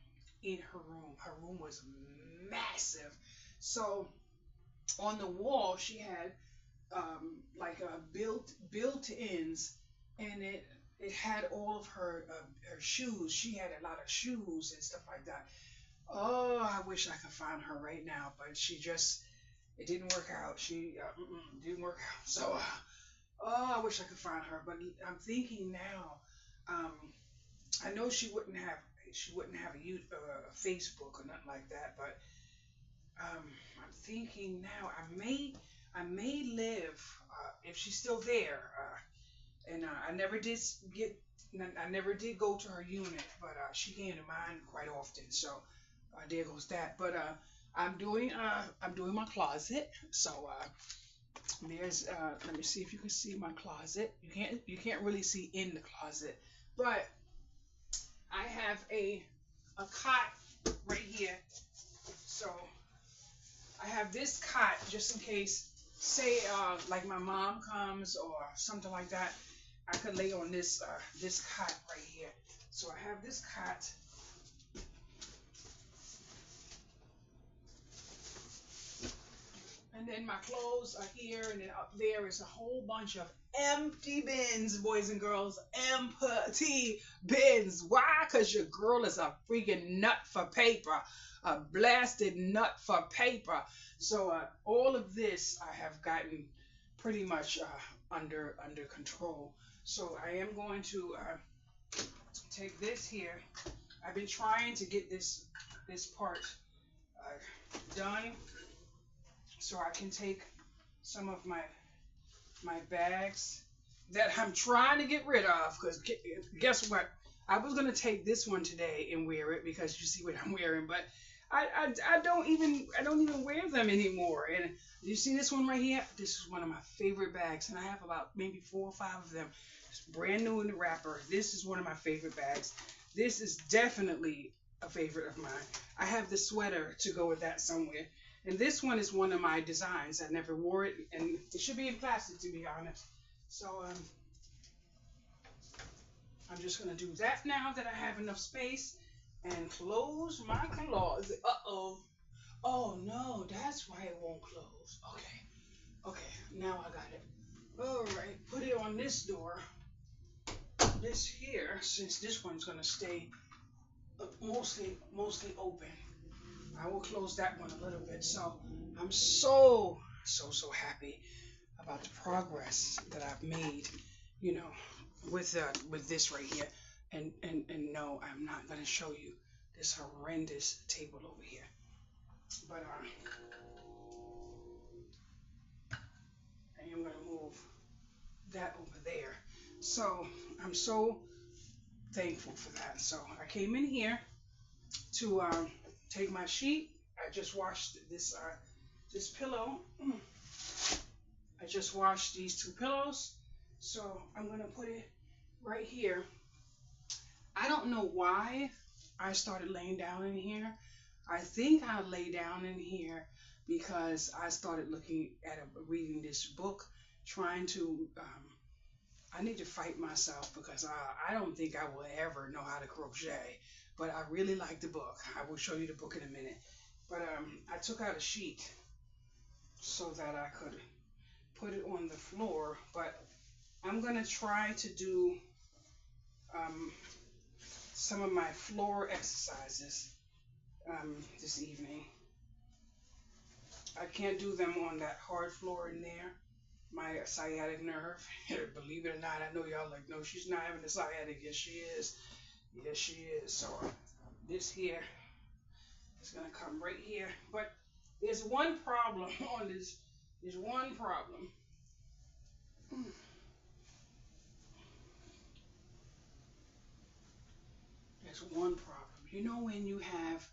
in her room. Her room was massive. So on the wall, she had like built-ins, and it had all of her shoes. She had a lot of shoes and stuff like that. Oh, I wish I could find her right now, but it didn't work out. She didn't work out. So, oh, I wish I could find her, but I'm thinking now. Um, I know she wouldn't have a Facebook or nothing like that, but I'm thinking now I may live if she's still there. And I never did go to her unit, but she came to mine quite often. So there goes that. But I'm doing my closet. So there's let me see if you can see my closet. You can't really see in the closet, but I have a cot right here. So I have this cot just in case, say, like my mom comes or something like that. I could lay on this cot right here. So I have this cot, and then my clothes are here, and then up there is a whole bunch of empty bins, boys and girls. Empty bins. Why? Because your girl is a freaking nut for paper. A blasted nut for paper. So all of this I have gotten pretty much under control. So I am going to take this here. I've been trying to get this part done so I can take some of my bags that I'm trying to get rid of. Because guess what? I was gonna take this one today and wear it because you see what I'm wearing, but I don't even wear them anymore. And you see this one right here? This is one of my favorite bags, and I have about maybe 4 or 5 of them. It's brand new in the wrapper. This is one of my favorite bags. This is definitely a favorite of mine. I have the sweater to go with that somewhere. And this one is one of my designs. I never wore it, and it should be in plastic, to be honest. So I'm just gonna do that now that I have enough space. And close my closet. Uh-oh. Oh, no, that's why it won't close. Okay, now I got it. All right, put it on this door. This here, since this one's going to stay mostly open, I will close that one a little bit. So I'm so happy about the progress that I've made, with this right here. And no, I'm not going to show you this horrendous table over here. But I am going to move that over there. So I'm so thankful for that. So I came in here to take my sheet. I just washed this pillow. I just washed these 2 pillows. So I'm going to put it right here. I don't know why I started laying down in here. I think I lay down in here because I started looking at reading this book, trying to. I need to fight myself because I don't think I will ever know how to crochet. But I really like the book. I will show you the book in a minute. But I took out a sheet so that I could put it on the floor. But I'm gonna try to do some of my floor exercises this evening. I can't do them on that hard floor in there. My sciatic nerve. Believe it or not, I know y'all like, no, she's not having a sciatic. Yes, she is. Yes, she is. So this here is gonna come right here. But there's one problem on this. There's one problem. There's one problem. You know when you have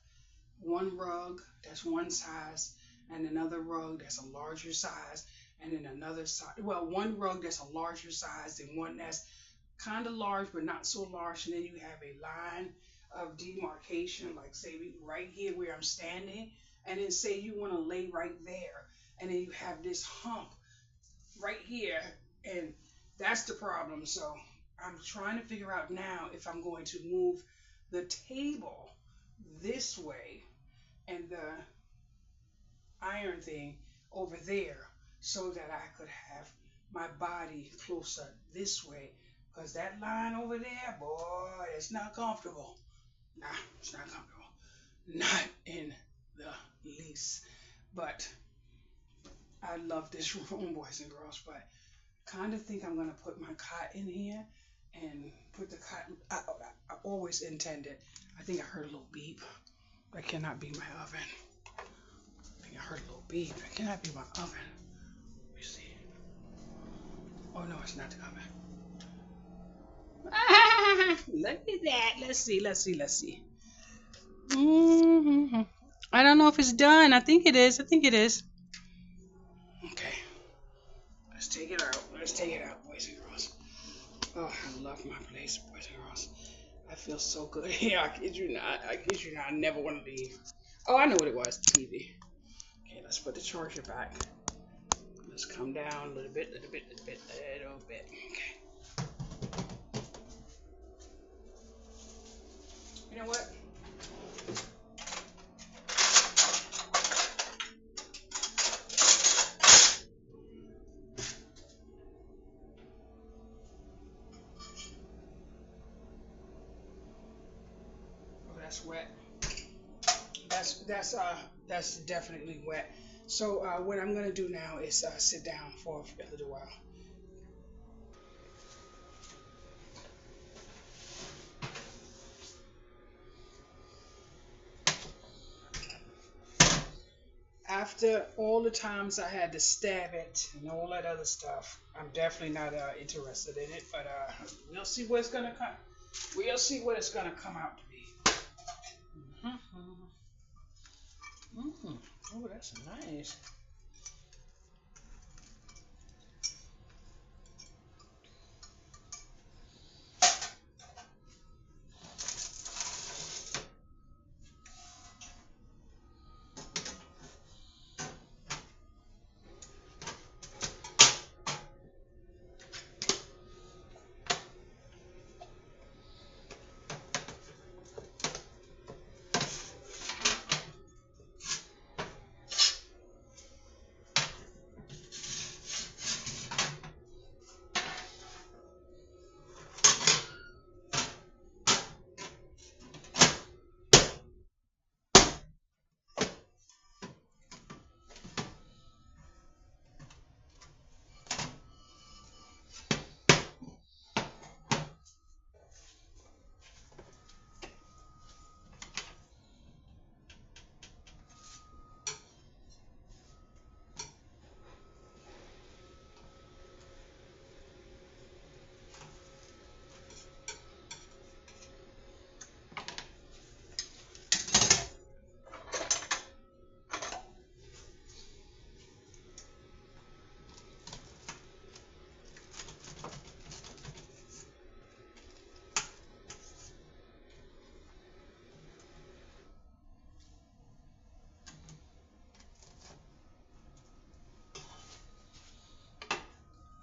one rug that's one size and another rug that's a larger size and then another size, well, one rug that's a larger size and one that's kind of large but not so large, and then you have a line of demarcation, like say right here where I'm standing, and then say you want to lay right there, and then you have this hump right here, and that's the problem. So I'm trying to figure out now if I'm going to move the table this way and the iron thing over there so that I could have my body closer this way, because that line over there, boy, it's not comfortable. Nah, it's not comfortable. Not in the least. But I love this room, boys and girls, but kind of think I'm going to put my cot in here and put the cot. I always intended. I think I heard a little beep. That cannot be my oven. I think I heard a little beep. That cannot be my oven. Let me see. Oh no, it's not the oven. Look at that. Let's see. I don't know if it's done. I think it is. Okay. Let's take it out, boys and girls. Oh, I love my place, boys and girls. I feel so good here. I kid you not. I never want to leave. Oh, I know what it was. TV. Okay, let's put the charger back. Let's come down a little bit. Okay. You know what? Oh, that's wet. That's definitely wet. So what I'm gonna do now is sit down for a little while. After all the times I had to stab it and all that other stuff, I'm definitely not interested in it. But we'll see what it's gonna come. We'll see what it's gonna come out to be. Oh, that's nice.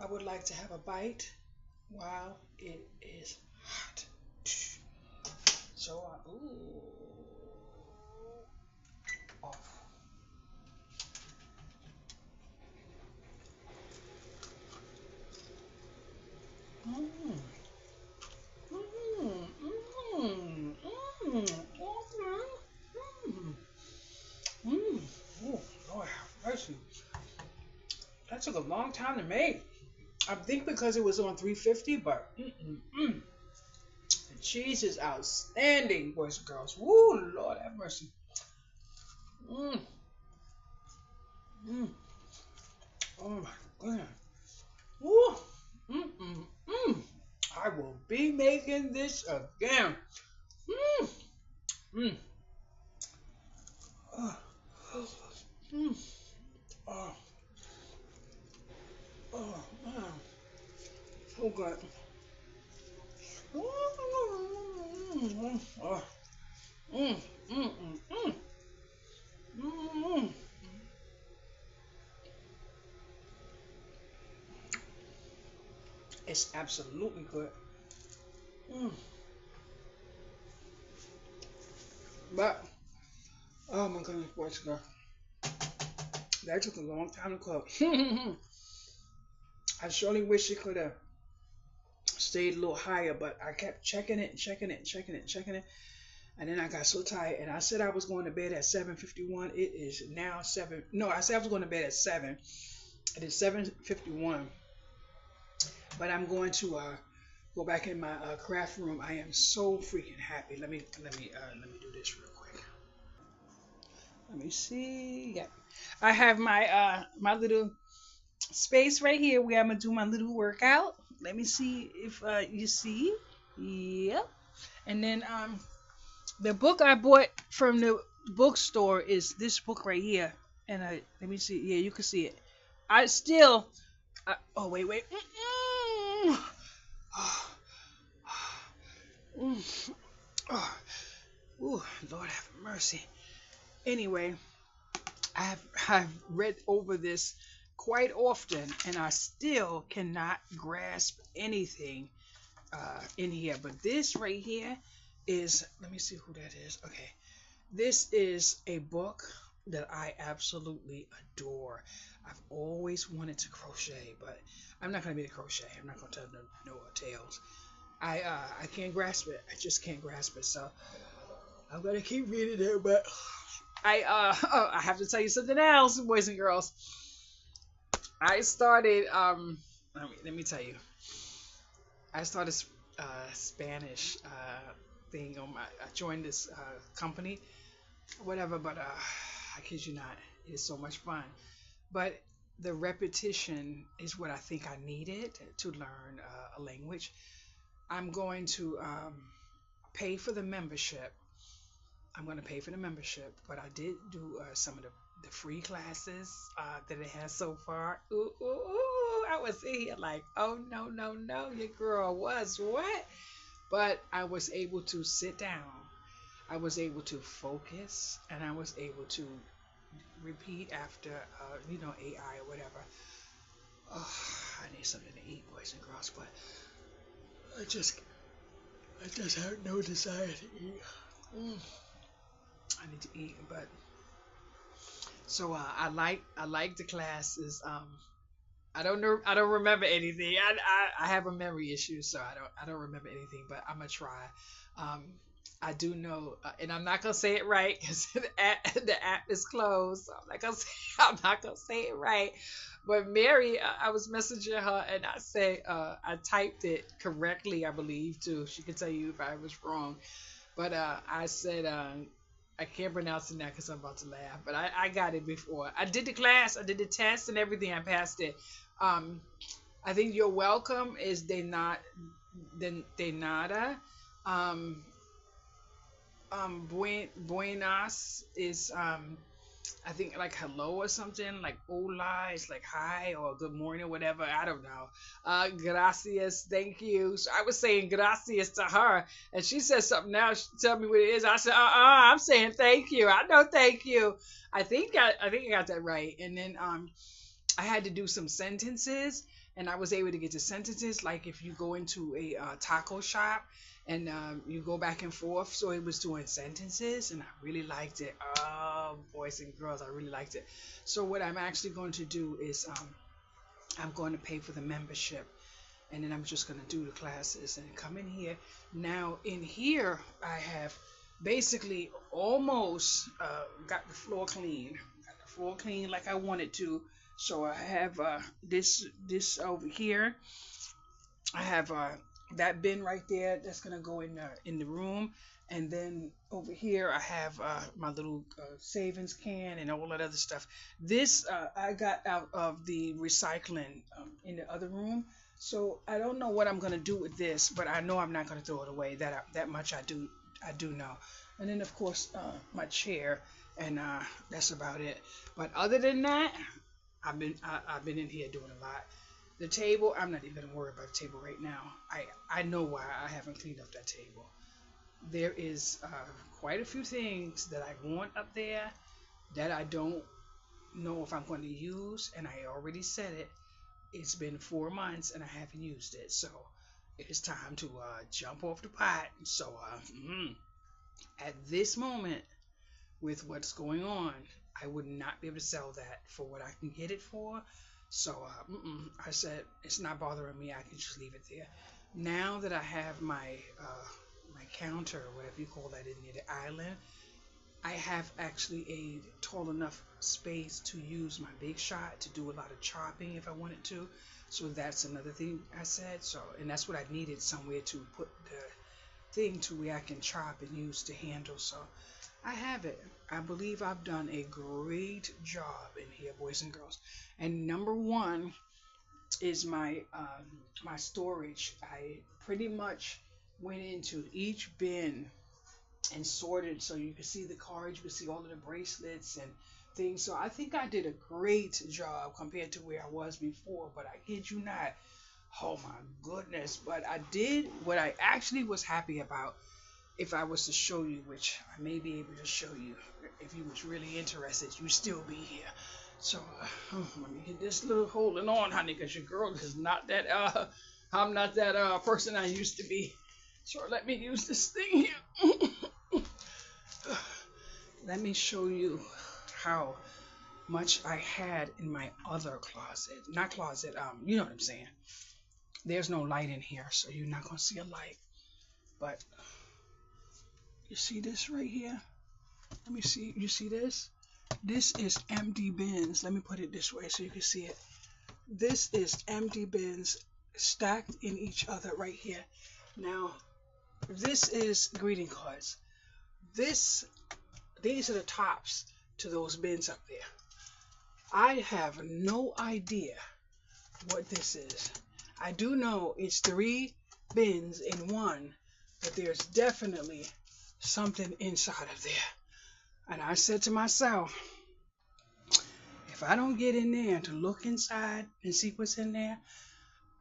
would like to have a bite while it is hot. So, ooh, off. Mmm. Mmm. Mmm. Mmm. Mmm. Mmm. Oh, Lord have mercy. That took a long time to make. I think because it was on 350, but the cheese is outstanding, boys and girls. Woo, Lord have mercy. Mmm. Mmm. Oh my goodness. Woo. Mmm. Mmm. Mmm. I will be making this again. Mmm. Mmm. Oh. Mmm. Oh. Oh man. So good. Mm, oh. Mm, mm, mm, mm. Mm. It's absolutely good. Mm. But oh my goodness, boys and girls, that took a long time to cook. I surely wish it could have stayed a little higher, but I kept checking it and checking it and checking it and checking it. And then I got so tired, and I said I was going to bed at 7:51. It is now 7. No, I said I was going to bed at 7. It is 7:51. But I'm going to go back in my craft room. I am so freaking happy. Let me do this real quick. Let me see. Yeah, I have my my little space right here where I'm gonna do my little workout. Let me see if you see. Yep. And then the book I bought from the bookstore is this book right here. And let me see. Yeah, you can see it. I still. Oh wait. Mm-mm. Mm. Oh. Ooh, Lord have mercy. Anyway, I've read over this quite often, and I still cannot grasp anything in here. But this right here is, let me see who that is. Okay, this is a book that I absolutely adore. I've always wanted to crochet, but I'm not gonna be the crochet. I'm not gonna tell no tales. I can't grasp it. I just can't grasp it. So I'm gonna keep reading it, but I have to tell you something else, boys and girls. I started let me tell you. I started Spanish thing on my. I joined this company, whatever. But I kid you not, it's so much fun. But the repetition is what I think I needed to learn a language. I'm going to pay for the membership. I'm going to pay for the membership, but I did do some of the free classes that it has so far. Ooh, ooh, ooh. I was in here like, oh, no, your girl was what? But I was able to sit down. I was able to focus, and I was able to repeat after, AI or whatever. Oh, I need something to eat, boys and girls, but I just have no desire to eat. I need to eat, but so I like the classes. I don't know. I don't remember anything. I have a memory issue, so I don't remember anything. But I'm gonna try. I do know, and I'm not gonna say it right because the app is closed. So I'm not gonna say it right. But Mary, I was messaging her, and I say I typed it correctly, I believe too. She can tell you if I was wrong. But I said I can't pronounce it now because I'm about to laugh. But I got it before. I did the class. I did the test and everything. I passed it. I think you're welcome is Denada. Um, Buenas is I think like hello or something, like hola is like hi or good morning or whatever. I don't know. Gracias, thank you. So I was saying gracias to her, and she said something else. She told me what it is. I said, I'm saying thank you. I know thank you. I think I got that right. And then I had to do some sentences, and I was able to get the sentences like if you go into a taco shop and you go back and forth. So it was doing sentences, and I really liked it. Oh, boys and girls, I really liked it. So what I'm actually going to do is I'm going to pay for the membership, and then I'm just going to do the classes and come in here. Now in here I have basically almost got the floor clean. Got the floor clean like I wanted to. So I have this over here. I have that bin right there that's gonna go in the room, and then over here I have my little savings can and all that other stuff. This I got out of the recycling in the other room, so I don't know what I'm gonna do with this, but I know I'm not gonna throw it away. That much I do know. And then of course my chair, and that's about it. But other than that, I've been in here doing a lot. The table, I'm not even gonna worry about the table right now. I know why I haven't cleaned up that table. There is quite a few things that I want up there that I don't know if I'm going to use, and I already said it. It's been 4 months and I haven't used it, so it's time to jump off the pot. So at this moment, with what's going on, I would not be able to sell that for what I can get it for. So I said it's not bothering me. I can just leave it there. Now that I have my my counter, or whatever you call that, in the island, I have actually a tall enough space to use my big shot to do a lot of chopping if I wanted to. So that's another thing I said. So, and that's what I needed, somewhere to put the thing to where I can chop and use the handle. So I have it. I believe I've done a great job in here, boys and girls. And number one is my my storage. I pretty much went into each bin and sorted, so you can see the cards, you can see all of the bracelets and things. So I think I did a great job compared to where I was before, but I kid you not, oh my goodness. But I did what I actually was happy about. If I was to show you, which I may be able to show you, if you was really interested, you'd still be here. So let me get this little holding on, honey, because your girl is not that I'm not that person I used to be. So let me use this thing here. Let me show you how much I had in my other closet. Not closet, you know what I'm saying. There's no light in here, so you're not gonna see a light. But you see this right here? Let me see. You see this? This is empty bins. Let me put it this way so you can see it. This is empty bins stacked in each other right here. Now, this is greeting cards. These are the tops to those bins up there. I have no idea what this is. I do know it's 3 bins in one, but there's definitely something inside of there. And I said to myself, if I don't get in there to look inside and see what's in there,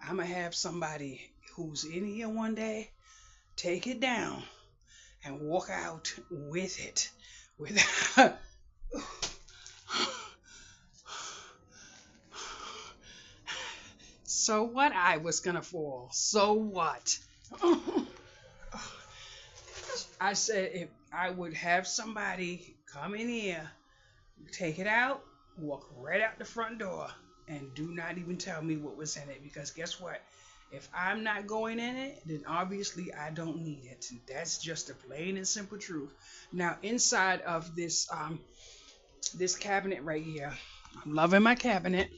I'm going to have somebody who's in here one day take it down and walk out with it. So what? I was going to fall. So what? I said if I would have somebody come in here, take it out, walk right out the front door, and do not even tell me what was in it, because guess what? If I'm not going in it, then obviously I don't need it. That's just the plain and simple truth. Now inside of this this cabinet right here, I'm loving my cabinet.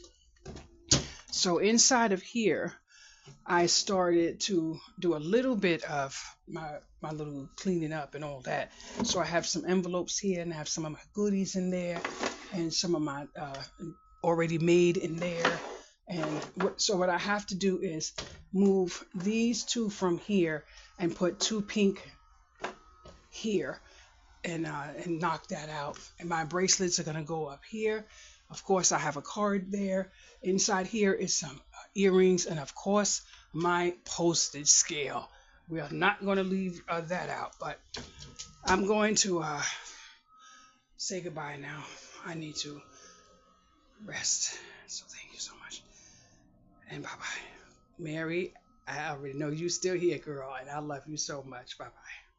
So inside of here, I started to do a little bit of my little cleaning up and all that. So I have some envelopes here, and I have some of my goodies in there, and some of my already made in there. And so what I have to do is move these 2 from here and put 2 pink here, and knock that out. And my bracelets are gonna go up here. Of course, I have a card there. Inside here is some earrings, and of course my postage scale. We are not going to leave that out, but I'm going to say goodbye now. I need to rest. So thank you so much. And bye bye. Mary, I already know you still here, girl, and I love you so much. Bye bye.